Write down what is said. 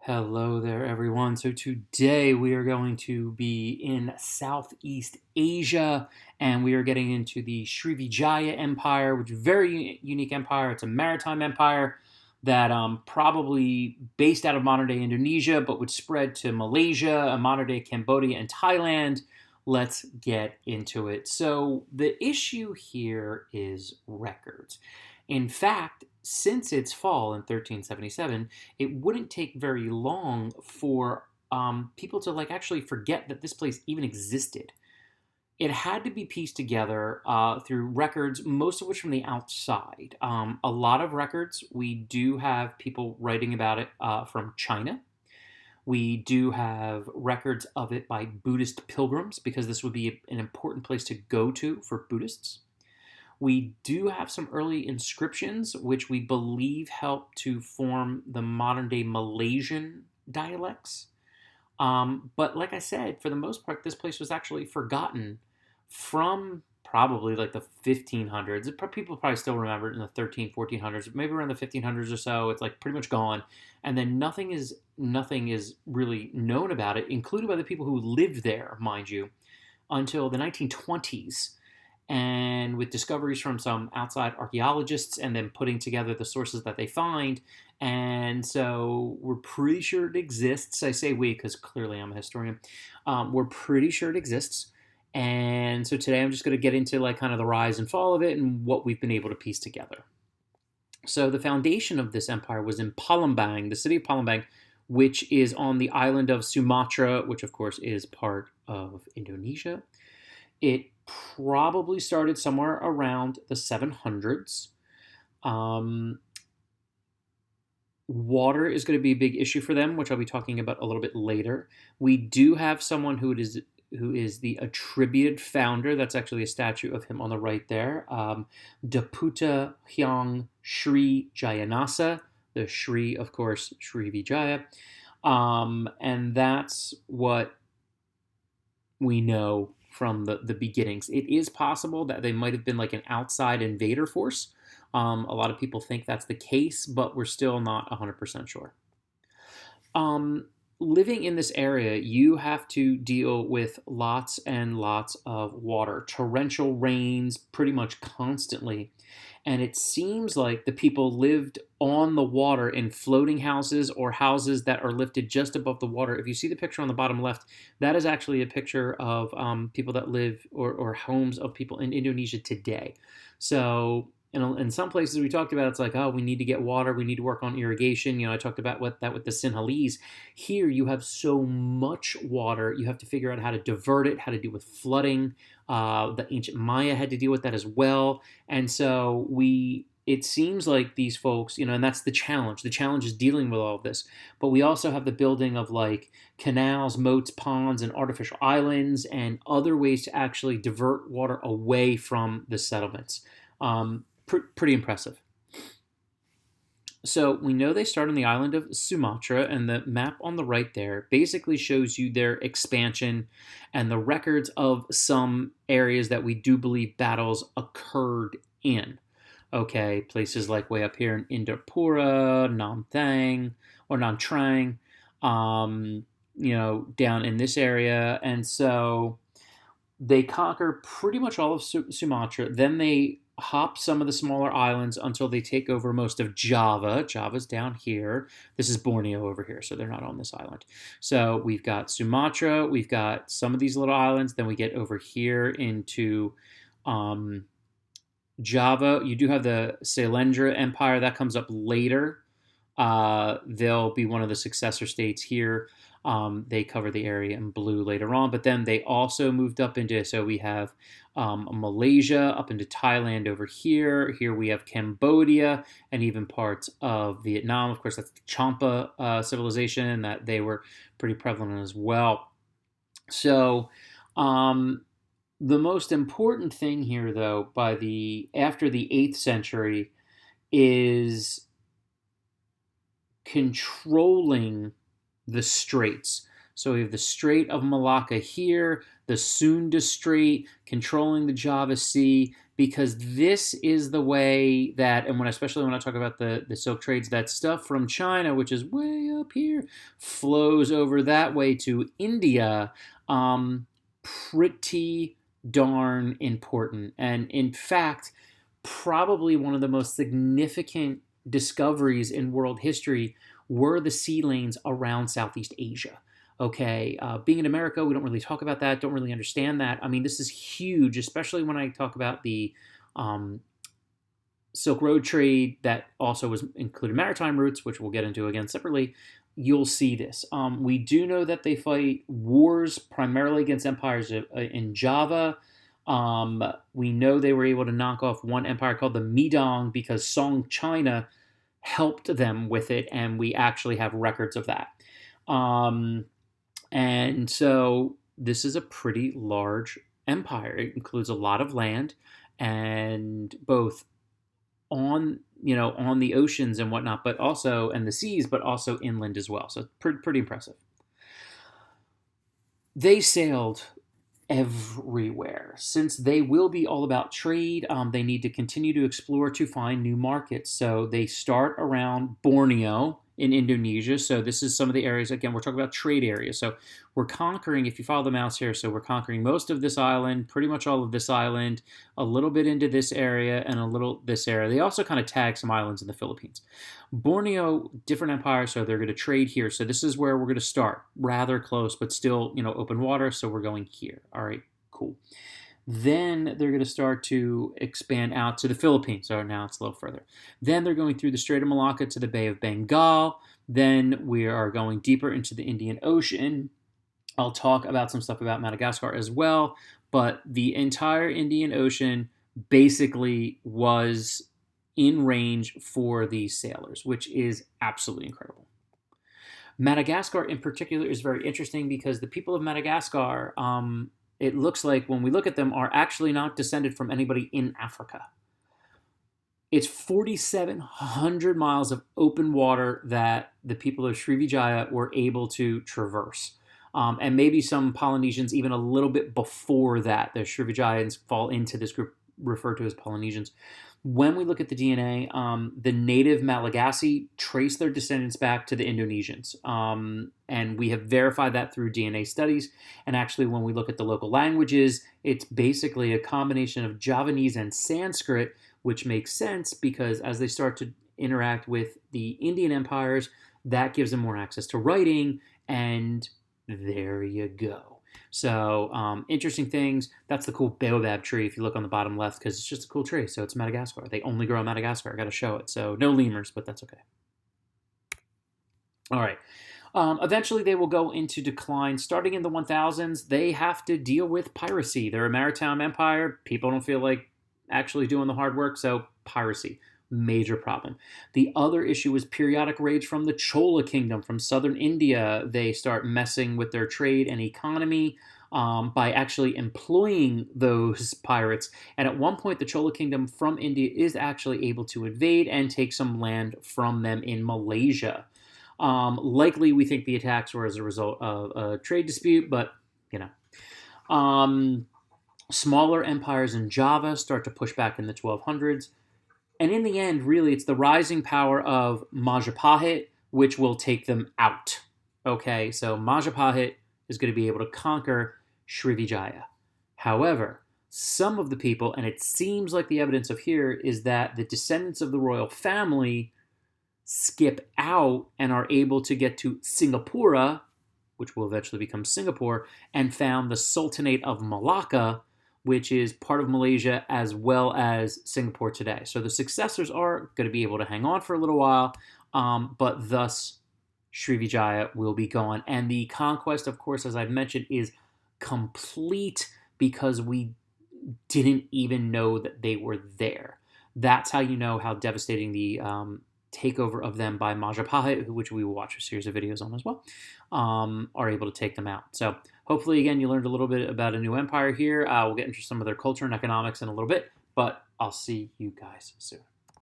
Hello there, everyone. So, today we are going to be in Southeast Asia and we are getting into the Srivijaya Empire, which is a very unique empire. It's a maritime empire that probably based out of modern day Indonesia, but would spread to Malaysia, modern day Cambodia, and Thailand. Let's get into it. So, the issue here is records. In fact, since its fall in 1377, it wouldn't take very long for people to actually forget that this place even existed. It had to be pieced together through records, most of which from the outside. A lot of records, we do have people writing about it from China. We do have records of it by Buddhist pilgrims because this would be an important place to go to for Buddhists. We do have some early inscriptions, which we believe help to form the modern day Malaysian dialects. But like I said, for the most part, this place was actually forgotten from probably like the 1500s. People probably still remember it in the 1400s, maybe around the 1500s or so. It's like pretty much gone, and then nothing is really known about it, including by the people who lived there, mind you, until the 1920s, and with discoveries from some outside archaeologists and then putting together the sources that they find. And so we're pretty sure it exists. I say we because clearly I'm a historian. We're pretty sure it exists. And so today I'm just going to get into kind of the rise and fall of it and what we've been able to piece together. So the foundation of this empire was in Palembang, the city of Palembang, which is on the island of Sumatra, which of course is part of Indonesia. It probably started somewhere around the 700s. Water is going to be a big issue for them, which I'll be talking about a little bit later. We do have someone who is the attributed founder. That's actually a statue of him on the right there. Daputa Hyang Sri Jayanasa. The Sri, of course, Srivijaya. And that's what we know from the beginnings. It is possible that they might have been like an outside invader force. A lot of people think that's the case, but we're still not 100% sure. Living in this area, you have to deal with lots and lots of water, torrential rains pretty much constantly. And it seems like the people lived on the water in floating houses or houses that are lifted just above the water. If you see the picture on the bottom left, that is actually a picture of people that live or homes of people in Indonesia today. So in some places we talked about, it's like, oh, we need to get water, we need to work on irrigation. I talked about that with the Sinhalese. Here you have so much water, you have to figure out how to divert it, how to deal with flooding. The ancient Maya had to deal with that as well. And so it seems like these folks, and that's the challenge. The challenge is dealing with all of this. But we also have the building of canals, moats, ponds, and artificial islands, and other ways to actually divert water away from the settlements. Pretty impressive. So we know they start on the island of Sumatra, and the map on the right there basically shows you their expansion and the records of some areas that we do believe battles occurred in. Okay, places like way up here in Indarpura, Nantrang, down in this area. And so they conquer pretty much all of Sumatra. Then they hop some of the smaller islands until they take over most of Java. Java's down here. This is Borneo over here, so they're not on this island. So we've got Sumatra, we've got some of these little islands, then we get over here into Java. You do have the Sailendra Empire. That comes up later. They'll be one of the successor states here. They cover the area in blue later on, but then they also moved up into, so we have Malaysia, up into Thailand over here. Here we have Cambodia and even parts of Vietnam. Of course, that's the Champa civilization that they were pretty prevalent as well. So the most important thing here, though, after the 8th century is controlling the straits. So we have the Strait of Malacca here, the Sunda Strait controlling the Java Sea, because this is the way that, and especially when I talk about the silk trades, that stuff from China, which is way up here, flows over that way to India. Pretty darn important. And in fact, probably one of the most significant discoveries in world history were the sea lanes around Southeast Asia. Okay, being in America, we don't really talk about that, don't really understand that. I mean, this is huge, especially when I talk about the Silk Road trade that also was included maritime routes, which we'll get into again separately. You'll see this. We do know that they fight wars primarily against empires in Java. We know they were able to knock off one empire called the Midong because Song China helped them with it, and we actually have records of that. And so this is a pretty large empire. It includes a lot of land, and both on the oceans and whatnot, but also and the seas, but also inland as well. So pretty impressive. They sailed everywhere. Since they will be all about trade, they need to continue to explore to find new markets. So they start around Borneo in Indonesia. So this is some of the areas, again, we're talking about trade areas. So we're conquering, if you follow the mouse here, so we're conquering most of this island, pretty much all of this island, a little bit into this area, and a little this area. They also kind of tag some islands in the Philippines. Borneo, different empire, so they're going to trade here. So this is where we're going to start, rather close, but still, open water, so we're going here. All right, cool. Then they're going to start to expand out to the Philippines. So now it's a little further. Then they're going through the Strait of Malacca to the Bay of Bengal. Then we are going deeper into the Indian Ocean. I'll talk about some stuff about Madagascar as well. But the entire Indian Ocean basically was in range for these sailors, which is absolutely incredible. Madagascar in particular is very interesting because the people of Madagascar, it looks like when we look at them, are actually not descended from anybody in Africa. It's 4,700 miles of open water that the people of Srivijaya were able to traverse. And maybe some Polynesians even a little bit before that. The Srivijayans fall into this group referred to as Polynesians. When we look at the DNA, the native Malagasy trace their descendants back to the Indonesians. And we have verified that through DNA studies. And actually, when we look at the local languages, it's basically a combination of Javanese and Sanskrit, which makes sense because as they start to interact with the Indian empires, that gives them more access to writing. And there you go. So interesting things. That's the cool baobab tree if you look on the bottom left because it's just a cool tree. So it's Madagascar. They only grow in Madagascar. I got to show it. So no lemurs, but that's okay. All right. Eventually they will go into decline. Starting in the 1000s, they have to deal with piracy. They're a maritime empire. People don't feel like actually doing the hard work, so piracy. Major problem. The other issue is periodic raids from the Chola kingdom from southern India. They start messing with their trade and economy by actually employing those pirates. And at one point, the Chola kingdom from India is actually able to invade and take some land from them in Malaysia. Likely, we think the attacks were as a result of a trade dispute, but smaller empires in Java start to push back in the 1200s. And in the end, really, it's the rising power of Majapahit, which will take them out. Okay, so Majapahit is going to be able to conquer Srivijaya. However, some of the people, and it seems like the evidence of here, is that the descendants of the royal family skip out and are able to get to Singapura, which will eventually become Singapore, and found the Sultanate of Malacca, which is part of Malaysia as well as Singapore today. So the successors are going to be able to hang on for a little while, but thus Srivijaya will be gone. And the conquest, of course, as I've mentioned, is complete because we didn't even know that they were there. That's how you know how devastating the takeover of them by Majapahit, which we will watch a series of videos on as well, are able to take them out. So hopefully, again, you learned a little bit about a new empire here. We'll get into some of their culture and economics in a little bit, but I'll see you guys soon.